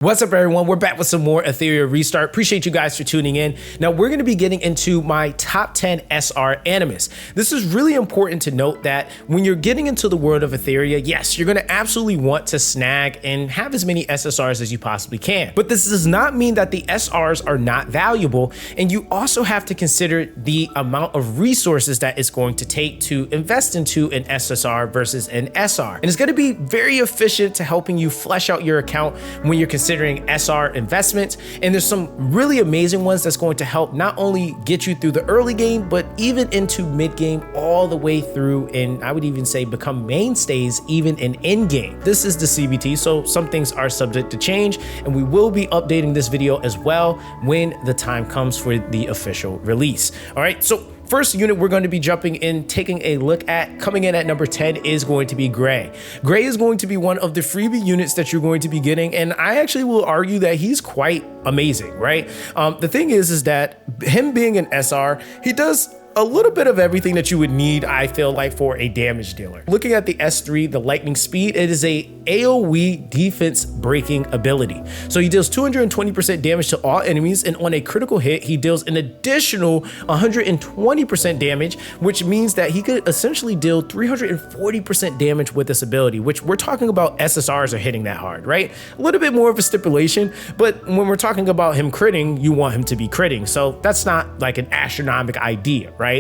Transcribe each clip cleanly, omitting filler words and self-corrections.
What's up, everyone? We're back with some more Etheria Restart. Appreciate you guys for tuning in. Now, we're going to be getting into my top 10 SR Animus. This is really important to note that when you're getting into the world of Etheria, yes, you're going to absolutely want to snag and have as many SSRs as you possibly can. But this does not mean that the SRs are not valuable, and you also have to consider the amount of resources that it's going to take to invest into an SSR versus an SR. And it's going to be very efficient to helping you flesh out your account when you're considering SR investments, and there's some really amazing ones that's going to help not only get you through the early game, but even into mid game all the way through, and I would even say become mainstays even in end game. This is the CBT, so some things are subject to change, and we will be updating this video as well when the time comes for the official release. All right, so first unit we're going to be jumping in, taking a look at, coming in at number 10 is going to be Gray. Gray is going to be one of the freebie units that you're going to be getting, and I actually will argue that he's quite amazing, right? The thing is that him being an SR, he does a little bit of everything that you would need, I feel like, for a damage dealer. Looking at the S3, the lightning speed, it is a AoE defense breaking ability. So he deals 220% damage to all enemies, and on a critical hit, he deals an additional 120% damage, which means that he could essentially deal 340% damage with this ability, which we're talking about SSRs are hitting that hard, right? A little bit more of a stipulation, but when we're talking about him critting, you want him to be critting. So that's not like an astronomical idea, right?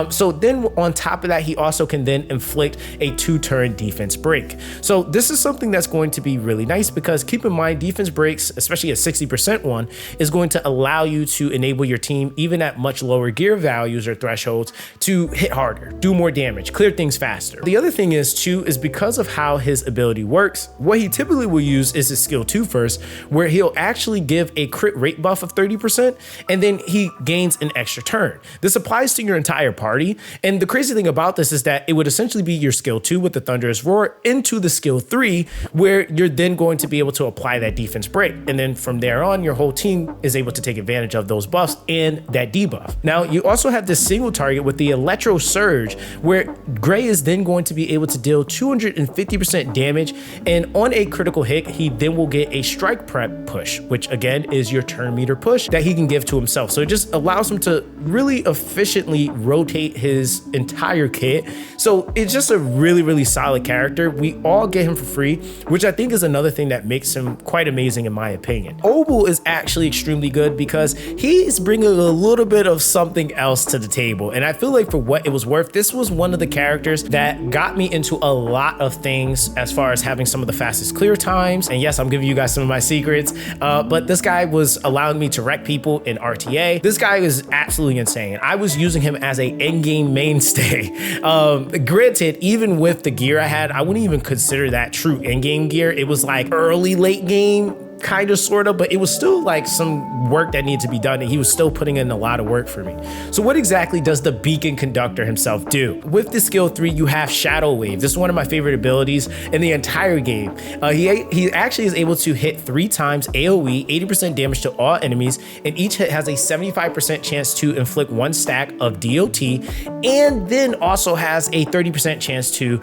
So then on top of that, he also can then inflict a 2-turn defense break. So this is something that's going to be really nice, because keep in mind, defense breaks, especially a 60% one, is going to allow you to enable your team, even at much lower gear values or thresholds, to hit harder, do more damage, clear things faster. The other thing is too, is because of how his ability works, what he typically will use is his skill 2 first, where he'll actually give a crit rate buff of 30%, and then he gains an extra turn. This applies to your entire party, and the crazy thing about this is that it would essentially be your skill 2 with the Thunderous Roar into the skill 3, where you're then going to be able to apply that defense break, and then from there on, your whole team is able to take advantage of those buffs and that debuff. Now, you also have this single target with the Electro Surge, where Gray is then going to be able to deal 250% damage, and on a critical hit, he then will get a strike prep push, which again is your turn meter push that he can give to himself. So it just allows him to really efficiently rotate his entire kit. So it's just a really solid character. We all get him for free, which I think is another thing that makes him quite amazing in my opinion. Obul is actually extremely good because he's bringing a little bit of something else to the table, and I feel like for what it was worth, this was one of the characters that got me into a lot of things as far as having some of the fastest clear times. And yes, I'm giving you guys some of my secrets, but this guy was allowing me to wreck people in RTA. This guy is absolutely insane. I was using him as a endgame mainstay. Granted, even with the gear I had, I wouldn't even consider that true endgame gear. It was like early late game, kind of, sort of, but it was still like some work that needed to be done, and he was still putting in a lot of work for me. So what exactly does the Beacon Conductor himself do? With the skill 3, you have Shadow Wave. This is one of my favorite abilities in the entire game. He actually is able to hit 3 times AoE, 80% damage to all enemies, and each hit has a 75% chance to inflict 1 stack of DOT, and then also has a 30% chance to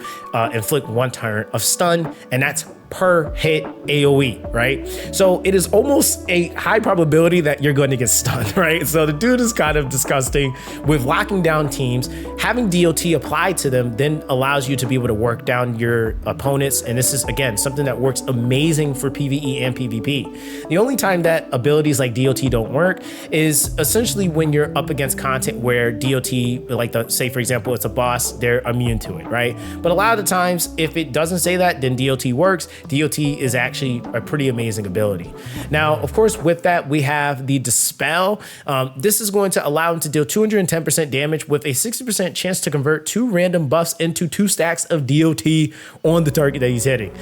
inflict 1 turn of stun, and that's per hit AoE, right? So it is almost a high probability that you're going to get stunned, right? So the dude is kind of disgusting with locking down teams. Having DOT applied to them then allows you to be able to work down your opponents, and this is, again, something that works amazing for PvE and PvP. The only time that abilities like DOT don't work is essentially when you're up against content where DOT, like say for example, it's a boss, they're immune to it, right? But a lot of the times, if it doesn't say that, then DOT works. DOT is actually a pretty amazing ability. Now, of course, with that, we have the Dispel. This is going to allow him to deal 210% damage with a 60% chance to convert 2 random buffs into 2 stacks of DOT on the target that he's hitting.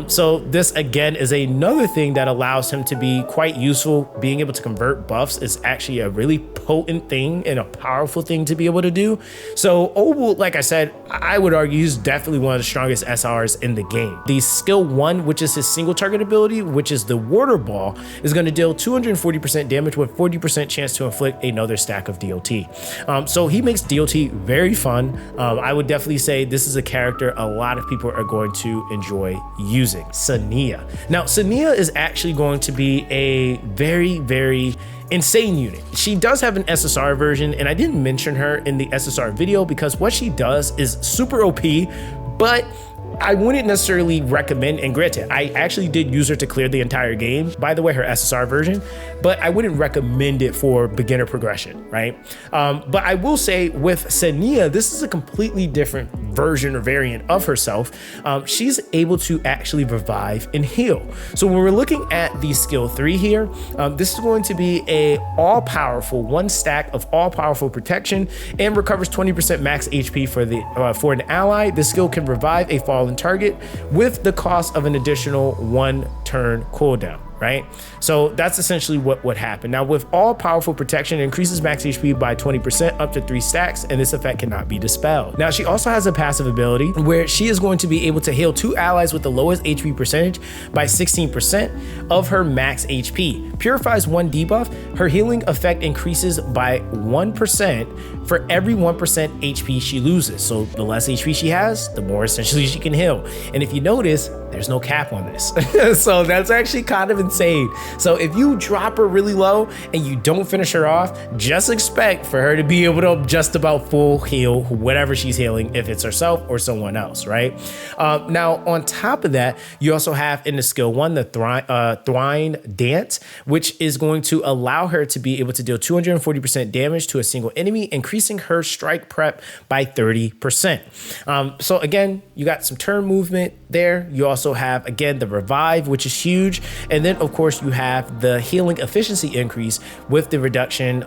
So this, again, is another thing that allows him to be quite useful. Being able to convert buffs is actually a really potent thing and a powerful thing to be able to do. So Obul, like I said, I would argue he's definitely one of the strongest SRs in the game. The skill 1 1, which is his single target ability, which is the water ball, is going to deal 240% damage with 40% chance to inflict another stack of DOT. So he makes DOT very fun. I would definitely say this is a character a lot of people are going to enjoy using. Saia. Now, Saia is actually going to be a very, very insane unit. She does have an SSR version, and I didn't mention her in the SSR video because what she does is super OP, but I wouldn't necessarily recommend, and granted, I actually did use her to clear the entire game, by the way, her SSR version, but I wouldn't recommend it for beginner progression, right? But I will say with Saia, this is a completely different version or variant of herself. She's able to actually revive and heal. So when we're looking at the skill 3 here, this is going to be a all-powerful 1 stack of all-powerful protection and recovers 20% max HP for an ally. This skill can revive a fallen target with the cost of an additional 1 turn cooldown, right? So that's essentially what would happen. Now, with all powerful protection, it increases max HP by 20% up to 3 stacks, and this effect cannot be dispelled. Now, she also has a passive ability where she is going to be able to heal 2 allies with the lowest HP percentage by 16% of her max HP. Purifies 1 debuff. Her healing effect increases by 1% for every 1% HP she loses. So the less HP she has, the more essentially she can heal. And if you notice, there's no cap on this. So that's actually kind of insane. So if you drop her really low and you don't finish her off, just expect for her to be able to just about full heal whatever she's healing, if it's herself or someone else, right? Now, on top of that, you also have in the skill 1, the Thrine Dance, which is going to allow her to be able to deal 240% damage to a single enemy, increasing her strike prep by 30%. So again, you got some turn movement there. You also have, again, the revive, which is huge. And then, of course, you have the healing efficiency increase with the reduction,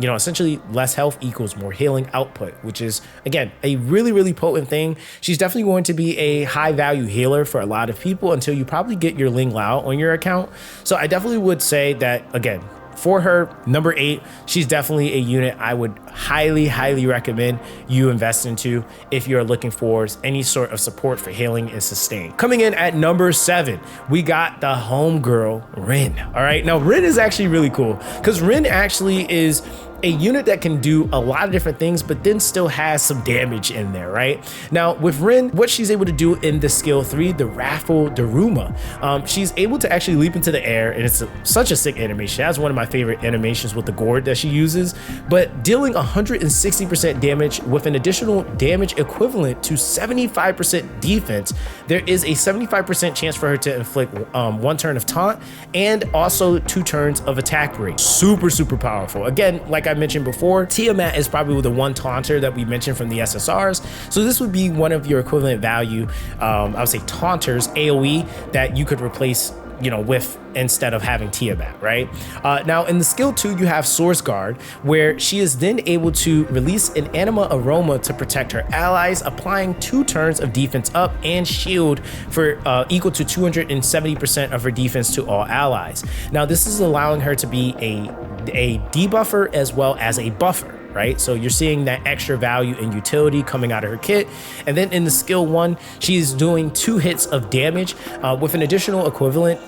essentially less health equals more healing output, which is, again, a really, really potent thing. She's definitely going to be a high value healer for a lot of people until you probably get your Ling Lao on your account. So I definitely would say that, again, for her, number 8, she's definitely a unit I would highly, highly recommend you invest into if you're looking for any sort of support for healing and sustain. Coming in at number 7, we got the homegirl, Rin. All right, now Rin is actually really cool because Rin actually is a unit that can do a lot of different things, but then still has some damage in there, right? Now, with Rin, what she's able to do in the skill 3, the Raffle Daruma, she's able to actually leap into the air, and it's such a sick animation. That's one of my favorite animations with the gourd that she uses, but dealing 160% damage with an additional damage equivalent to 75% defense, there is a 75% chance for her to inflict 1 turn of taunt and also 2 turns of attack rate. Super, super powerful. Again, like I mentioned before, Tiamat is probably the one taunter that we mentioned from the SSRs. So this would be one of your equivalent value, I would say taunters, AoE, that you could replace with instead of having Tiamat, right? Now in the skill 2, you have Source Guard, where she is then able to release an anima aroma to protect her allies, applying 2 turns of defense up and shield for equal to 270% of her defense to all allies. Now this is allowing her to be a debuffer as well as a buffer, right? So you're seeing that extra value and utility coming out of her kit. And then in the skill 1, she's doing 2 hits of damage with an additional equivalent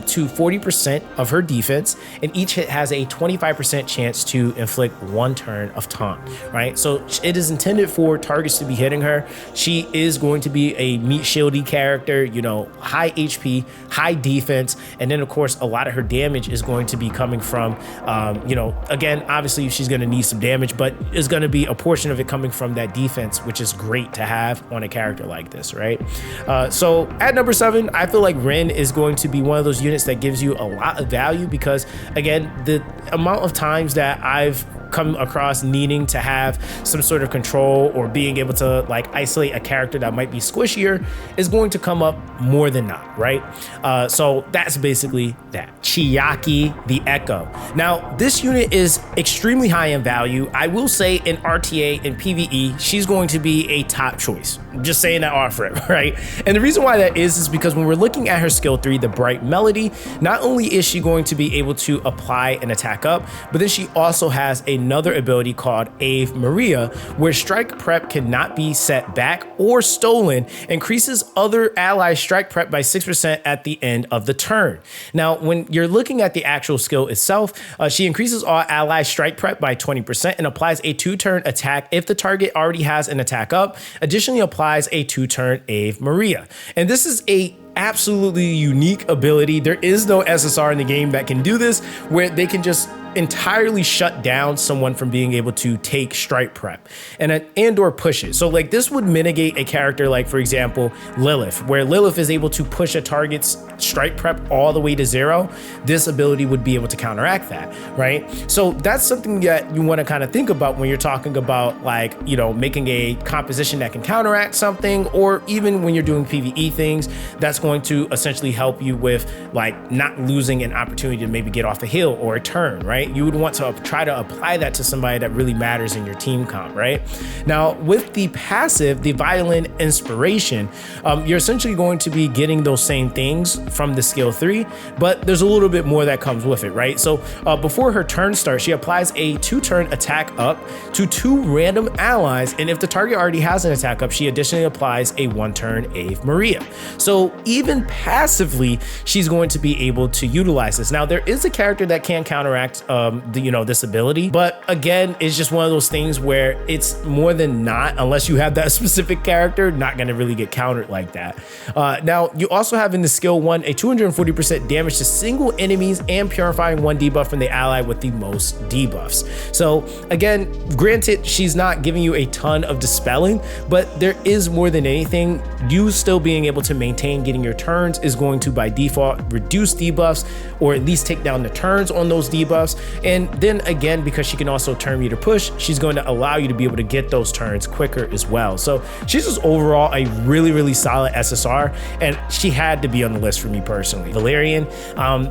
to 40% of her defense, and each hit has a 25% chance to inflict 1 turn of taunt, right? So it is intended for targets to be hitting her. She is going to be a meat shieldy character, high HP, high defense, and then of course a lot of her damage is going to be coming from again, obviously she's going to need some damage, but is going to be a portion of it coming from that defense, which is great to have on a character like this, right? So at number 7, I feel like Rin is going to be one of those units that gives you a lot of value because, again, the amount of times that I've come across needing to have some sort of control or being able to like isolate a character that might be squishier is going to come up more than not, right? So that's basically that. Chiaki the Echo. Now this unit is extremely high in value. I will say in RTA and PvE, she's going to be a top choice. I'm just saying that off rip, right? And the reason why that is because when we're looking at her skill 3, the Bright Melody, not only is she going to be able to apply an attack up, but then she also has a another ability called Ave Maria, where strike prep cannot be set back or stolen, increases other ally strike prep by 6% at the end of the turn. Now, when you're looking at the actual skill itself, she increases all ally strike prep by 20% and applies a 2-turn attack if the target already has an attack up. Additionally, applies a 2-turn Ave Maria. And this is a absolutely unique ability. There is no SSR in the game that can do this, where they can just entirely shut down someone from being able to take strike prep and or push it. So like this would mitigate a character like, for example, Lilith, where Lilith is able to push a target's strike prep all the way to 0. This ability would be able to counteract that, right? So that's something that you want to kind of think about when you're talking about, like, you know, making a composition that can counteract something, or even when you're doing PvE things, that's going to essentially help you with like not losing an opportunity to maybe get off a hill or a turn, right? You would want to try to apply that to somebody that really matters in your team comp, right? Now, with the passive, the Violent Inspiration, you're essentially going to be getting those same things from the skill 3, but there's a little bit more that comes with it, right? So before her turn starts, she applies a 2-turn attack up to 2 random allies, and if the target already has an attack up, she additionally applies a 1-turn Ave Maria. So even passively, she's going to be able to utilize this. Now, there is a character that can counteract this ability, but again, it's just one of those things where it's more than not, unless you have that specific character, not going to really get countered like that. Now, you also have in the skill 1 a 240% damage to single enemies and purifying 1 debuff from the ally with the most debuffs. So again, granted, she's not giving you a ton of dispelling, but there is more than anything, you still being able to maintain getting your turns is going to by default reduce debuffs, or at least take down the turns on those debuffs. And then again, because she can also turn meter push, she's going to allow you to be able to get those turns quicker as well. So she's just overall a really, really solid SSR, and she had to be on the list for me personally. Valerian,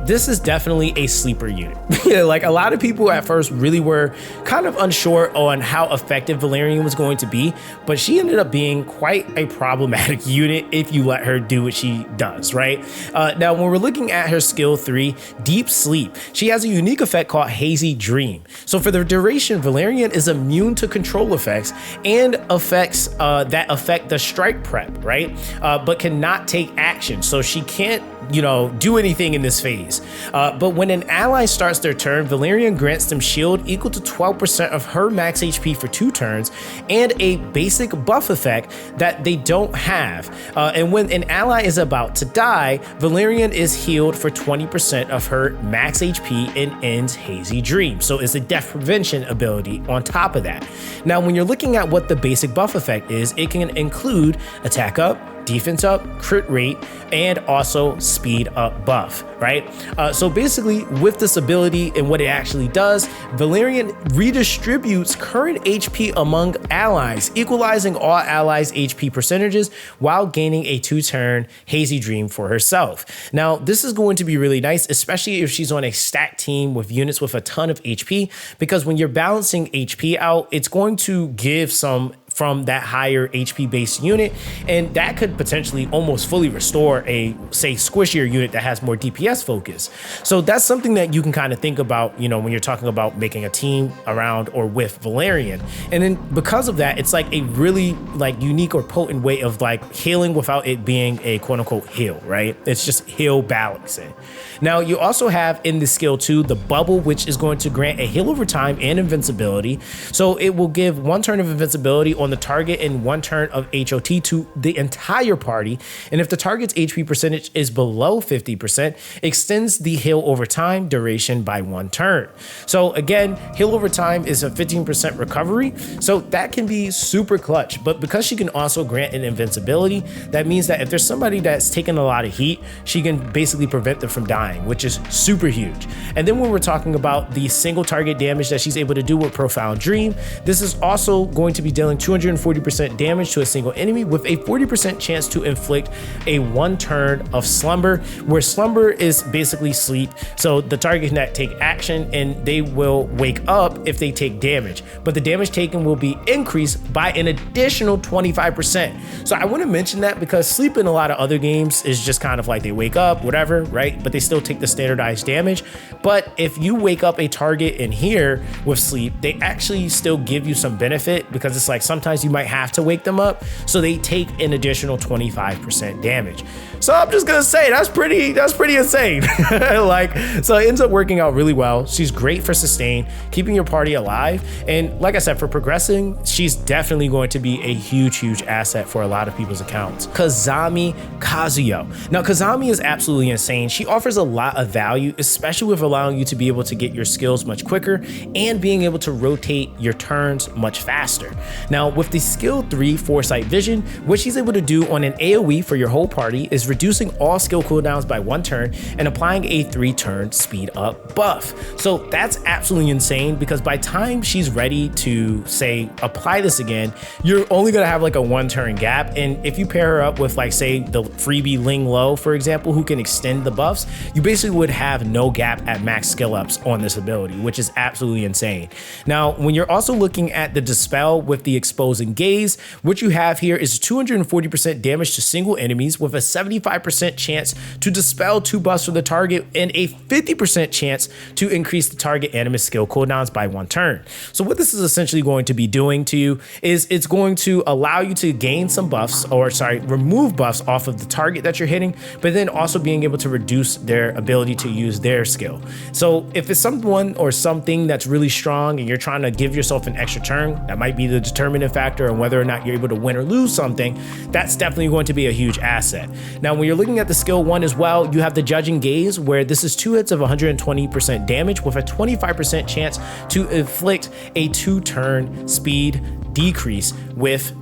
this is definitely a sleeper unit. Like a lot of people at first really were kind of unsure on how effective Valerian was going to be, but she ended up being quite a problematic unit if you let her do what she does, right? Now, when we're looking at her skill 3, Deep Sleep, she has a unique effect called Hazy Dream. So for the duration, Valerian is immune to control effects and effects that affect the strike prep, right? But cannot take action. So she can't, do anything in this phase. But when an ally starts their turn, Valerian grants them shield equal to 12% of her max HP for 2 turns and a basic buff effect that they don't have. And when an ally is about to die, Valerian is healed for 20% of her max HP and ends Hazy Dream. So it's a death prevention ability on top of that. Now, when you're looking at what the basic buff effect is, it can include attack up, defense up, crit rate, and also speed up buff, right? So basically with this ability and what it actually does, Valerian redistributes current HP among allies, equalizing all allies' HP percentages while gaining a 2-turn Hazy Dream for herself. Now, this is going to be really nice, especially if she's on a stacked team with units with a ton of HP, because when you're balancing HP out, it's going to give some from that higher HP based unit, and that could potentially almost fully restore a, say, squishier unit that has more DPS focus. So that's something that you can kind of think about, when you're talking about making a team around or with Valerian. And then because of that, it's like a really unique or potent way of healing without it being a quote unquote heal, right? It's just heal balancing. Now, you also have in the skill 2 the Bubble, which is going to grant a heal over time and invincibility. So it will give 1 turn of invincibility on the target and 1 turn of HOT to the entire party. And if the target's HP percentage is below 50%, extends the heal over time duration by 1 turn. So again, heal over time is a 15% recovery. So that can be super clutch, but because she can also grant an invincibility, that means that if there's somebody that's taking a lot of heat, she can basically prevent them from dying, which is super huge. And then when we're talking about the single target damage that she's able to do with Profound Dream, this is also going to be dealing 240% damage to a single enemy with a 40% chance to inflict a 1 turn of slumber, where slumber is basically sleep. So the target cannot take action and they will wake up if they take damage, but the damage taken will be increased by an additional 25%. So I want to mention that because sleep in a lot of other games is just kind of like they wake up, whatever, right? But they still take the standardized damage. But if you wake up a target in here with sleep, they actually still give you some benefit because it's like sometimes you might have to wake them up. So they take an additional 25% damage. So I'm just gonna say that's pretty insane. Like, so it ends up working out really well. She's great for sustain, keeping your party alive. And like I said, for progressing, she's definitely going to be a huge asset for a lot of people's accounts. Kazami Kazuyo. Now, Kazami is absolutely insane. She offers a lot of value, especially with allowing you to be able to get your skills much quicker and being able to rotate your turns much faster. Now, with the skill 3 Foresight Vision, what she's able to do on an AoE for your whole party is reducing all skill cooldowns by 1 turn and applying a 3-turn speed up buff. So that's absolutely insane because by time she's ready to say apply this again, you're only gonna have like a 1-turn gap. And if you pair her up with like say the freebie Ling Lo, for example, who can extend the buffs, you basically would have no gap at max skill ups on this ability, which is absolutely insane. Now, when you're also looking at the Dispel with the Exposing Gaze, what you have here is 240% damage to single enemies with a 75% chance to dispel 2 buffs for the target and a 50% chance to increase the target Animus skill cooldowns by 1 turn. So what this is essentially going to be doing to you is it's going to allow you to gain some buffs, or sorry, remove buffs off of the target that you're hitting, but then also being able to reduce their ability to use their skill. So if it's someone or something that's really strong and you're trying to give yourself an extra turn, that might be the determining factor on whether or not you're able to win or lose something. That's definitely going to be a huge asset. Now, when you're looking at the skill 1 as well, you have the Judging Gaze, where this is 2 hits of 120% damage with a 25% chance to inflict a 2-turn speed decrease with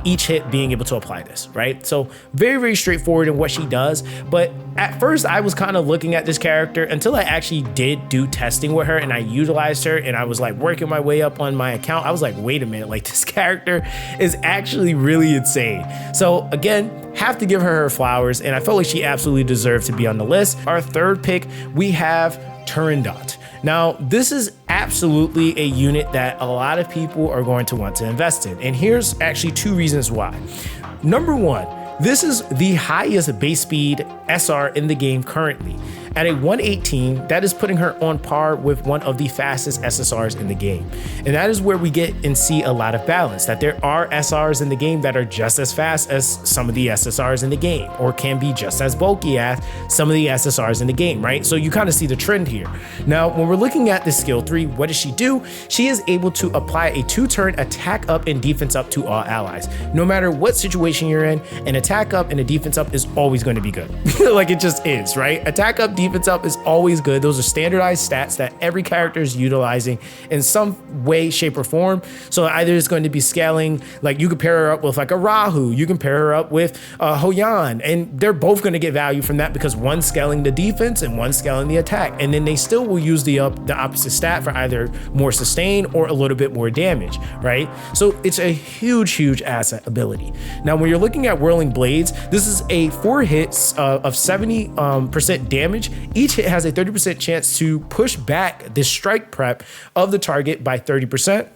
each hit being able to apply this, right? So very straightforward in what she does. But at first I was kind of looking at this character until I actually did do testing with her and I utilized her and I was like working my way up on my account. I was like, wait a minute, like this character is actually really insane. So again, have to give her flowers, and I felt like she absolutely deserved to be on the list. Our third pick, we have Turndo. Now, this is absolutely a unit that a lot of people are going to want to invest in. And here's actually 2 reasons why. Number 1, this is the highest base speed SR in the game currently. At a 118, that is putting her on par with one of the fastest SSRs in the game. And that is where we get and see a lot of balance, that there are SRs in the game that are just as fast as some of the SSRs in the game, or can be just as bulky as some of the SSRs in the game, right? So you kind of see the trend here. Now, when we're looking at the skill 3, what does she do? She is able to apply a 2-turn attack up and defense up to all allies. No matter what situation you're in, an attack up and a defense up is always going to be good. Like it just is, right? Attack up, defense up is always good. Those are standardized stats that every character is utilizing in some way, shape, or form. So either it's going to be scaling, like you can pair her up with like a Rahu, you can pair her up with Hoyan, and they're both going to get value from that because one's scaling the defense and one's scaling the attack. And then they still will use the opposite stat for either more sustain or a little bit more damage, right? So it's a huge asset ability. Now, when you're looking at Whirling Blades, this is a 4 hits of 70% damage. Each hit has a 30% chance to push back the strike prep of the target by 30%.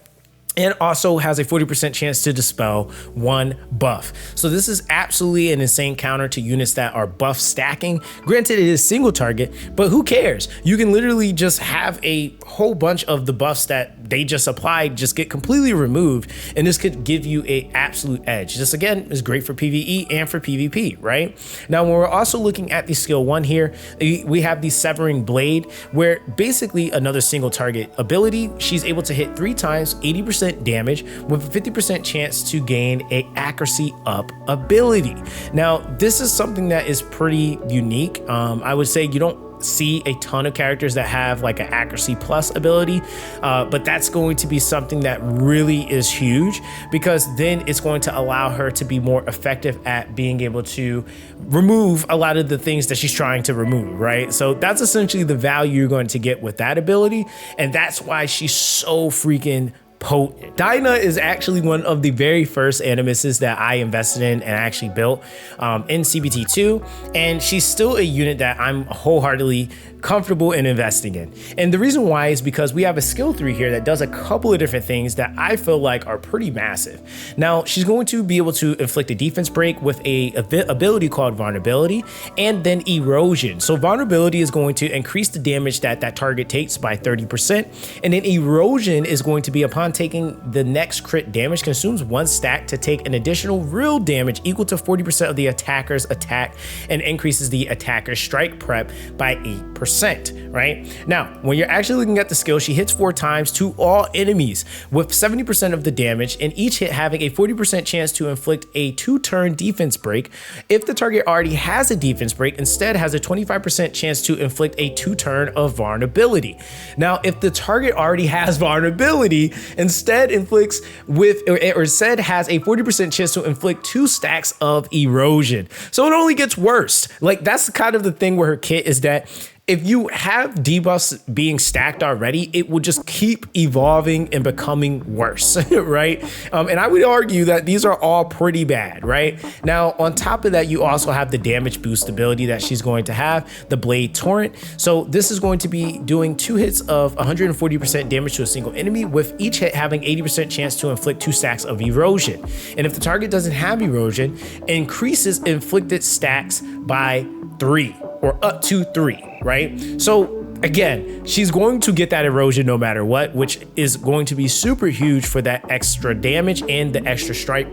And also has a 40% chance to dispel 1 buff. So this is absolutely an insane counter to units that are buff stacking. Granted, it is single target, but who cares? You can literally just have a whole bunch of the buffs that they just applied just get completely removed, and this could give you an absolute edge. This again is great for PvE and for PvP, right? Now, when we're also looking at the skill 1 here, we have the Severing Blade, where basically another single target ability. She's able to hit 3 times, 80% damage with a 50% chance to gain a accuracy up ability. Now, this is something that is pretty unique. I would say you don't see a ton of characters that have like an accuracy plus ability, but that's going to be something that really is huge, because then it's going to allow her to be more effective at being able to remove a lot of the things that she's trying to remove, right? So that's essentially the value you're going to get with that ability, and that's why she's so freaking potent. Dina is actually one of the very first Animuses that I invested in and actually built in CBT2, and she's still a unit that I'm wholeheartedly comfortable in investing in. And the reason why is because we have a skill 3 here that does a couple of different things that I feel like are pretty massive. Now, she's going to be able to inflict a defense break with a ability called vulnerability and then erosion. So vulnerability is going to increase the damage that that target takes by 30%. And then erosion is going to be upon taking the next crit damage, consumes 1 stack to take an additional real damage equal to 40% of the attacker's attack and increases the attacker's strike prep by 8%. Right now, when you're actually looking at the skill, she hits 4 times to all enemies with 70% of the damage, and each hit having a 40% chance to inflict a 2-turn defense break. If the target already has a defense break, instead has a 25% chance to inflict a 2-turn of vulnerability. Now, if the target already has vulnerability, instead inflicts with or said has a 40% chance to inflict 2 stacks of erosion. So it only gets worse. Like, that's kind of the thing with her kit, is that if you have debuffs being stacked already, it will just keep evolving and becoming worse, right? And I would argue that these are all pretty bad, right? Now, on top of that, you also have the damage boost ability that she's going to have, the Blade Torrent. So this is going to be doing 2 hits of 140% damage to a single enemy, with each hit having 80% chance to inflict 2 stacks of erosion. And if the target doesn't have erosion, increases inflicted stacks by 3 or up to 3, right? So again, she's going to get that erosion no matter what, which is going to be super huge for that extra damage and the extra strike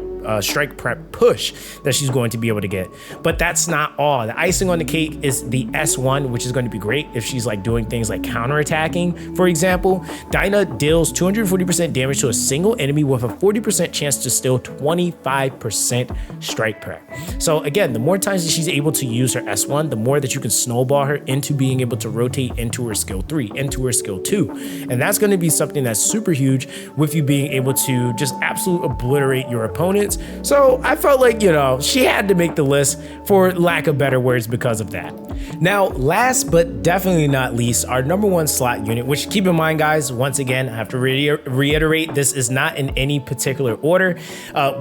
prep push that she's going to be able to get. But that's not all. The icing on the cake is the S1, which is going to be great if she's like doing things like counterattacking. For example, Dina deals 240% damage to a single enemy with a 40% chance to steal 25% strike prep. So again, the more times that she's able to use her S1, the more that you can snowball her into being able to rotate into her skill 3, into her skill 2. And that's going to be something that's super huge with you being able to just absolutely obliterate your opponents. So I felt like, you know, she had to make the list, for lack of better words, because of that. Now, last but definitely not least, our #1 slot unit, which, keep in mind, guys, once again, I have to reiterate, this is not in any particular order.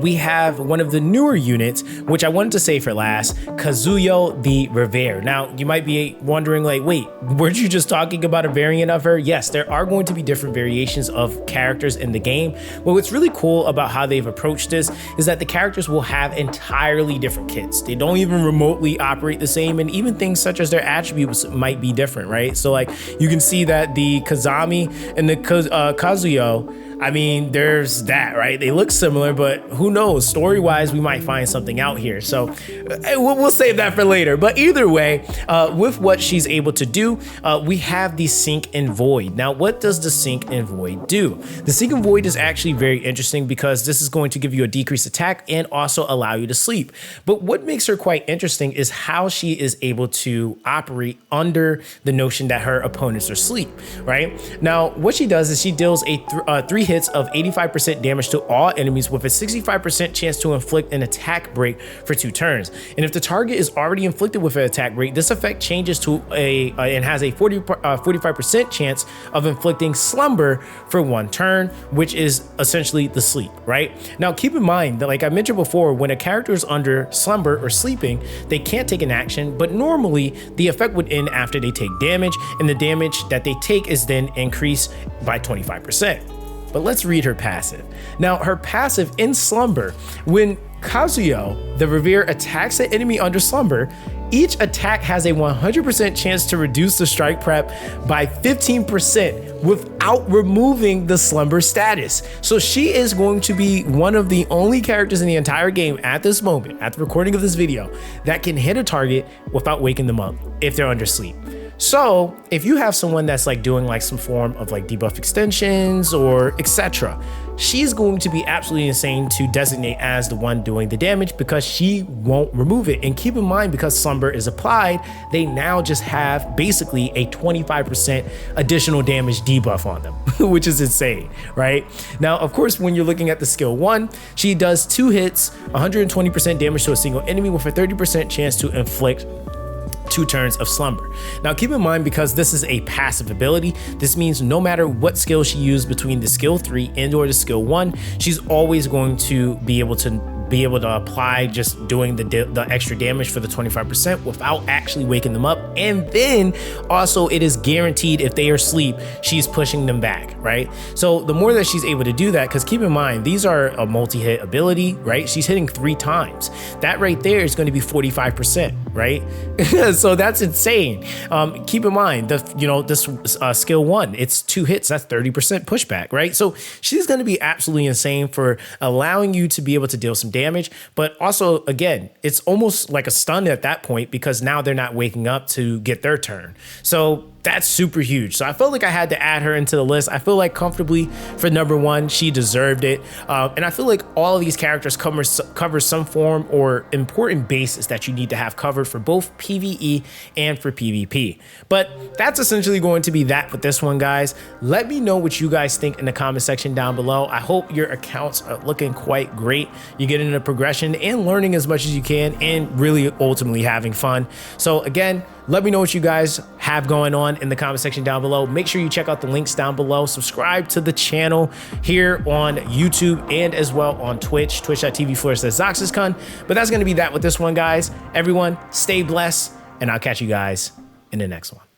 We have one of the newer units, which I wanted to say for last, Kazuyo the Revere. Now, you might be wondering, like, wait, weren't you just talking about a variant of her? Yes, there are going to be different variations of characters in the game. But what's really cool about how they've approached this is that the characters will have entirely different kits. They don't even remotely operate the same, and even things such as their attributes might be different, right? So like, you can see that the Kazami and the Kazuyo, I mean, there's that, right? They look similar, but who knows? Story-wise, we might find something out here. So we'll save that for later. But either way, with what she's able to do, we have the Sync and Void. Now, what does the Sync and Void do? The Sync and Void is actually very interesting because this is going to give you a decreased attack and also allow you to sleep. But what makes her quite interesting is how she is able to operate under the notion that her opponents are asleep, right? Now, what she does is she deals a 3 hits of 85% damage to all enemies with a 65% chance to inflict an attack break for 2 turns. And if the target is already inflicted with an attack break, this effect changes to and has a 45% chance of inflicting slumber for 1 turn, which is essentially the sleep, right? Now, keep in mind that, like I mentioned before, when a character is under slumber or sleeping, they can't take an action, but normally the effect would end after they take damage, and the damage that they take is then increased by 25%. But let's read her passive. Now, her passive in slumber, when Kazuyo the Revere attacks an enemy under slumber, each attack has a 100% chance to reduce the strike prep by 15% without removing the slumber status. So she is going to be one of the only characters in the entire game at this moment, at the recording of this video, that can hit a target without waking them up if they're under sleep. So if you have someone that's like doing like some form of like debuff extensions or etc., she's going to be absolutely insane to designate as the one doing the damage because she won't remove it. And keep in mind, because slumber is applied, they now just have basically a 25% additional damage debuff on them, which is insane, right? Now, of course, when you're looking at the skill 1, she does 2 hits, 120% damage to a single enemy with a 30% chance to inflict 2 turns of slumber. Now, keep in mind, because this is a passive ability, this means no matter what skill she used between the skill 3 and or the skill 1, she's always going to be able to be able to apply just doing the extra damage for the 25% without actually waking them up. And then also it is guaranteed if they are asleep, she's pushing them back, right? So the more that she's able to do that, because keep in mind, these are a multi-hit ability, right? She's hitting 3 times. That right there is going to be 45%, right? So that's insane. Keep in mind, this skill 1, it's 2 hits, that's 30% pushback, right? So she's going to be absolutely insane for allowing you to be able to deal some damage, but also, again, it's almost like a stun at that point because now they're not waking up to get their turn. So that's super huge. So I felt like I had to add her into the list. I feel like comfortably for number 1, she deserved it. And I feel like all of these characters cover some form or important bases that you need to have covered for both PvE and for PvP. But that's essentially going to be that with this one, guys. Let me know what you guys think in the comment section down below. I hope your accounts are looking quite great. You're getting a progression and learning as much as you can and really ultimately having fun. So again, let me know what you guys have going on in the comment section down below. Make sure you check out the links down below. Subscribe to the channel here on YouTube and as well on Twitch, twitch.tv/Zoxaskun. But that's going to be that with this one, guys. Everyone, stay blessed, and I'll catch you guys in the next one.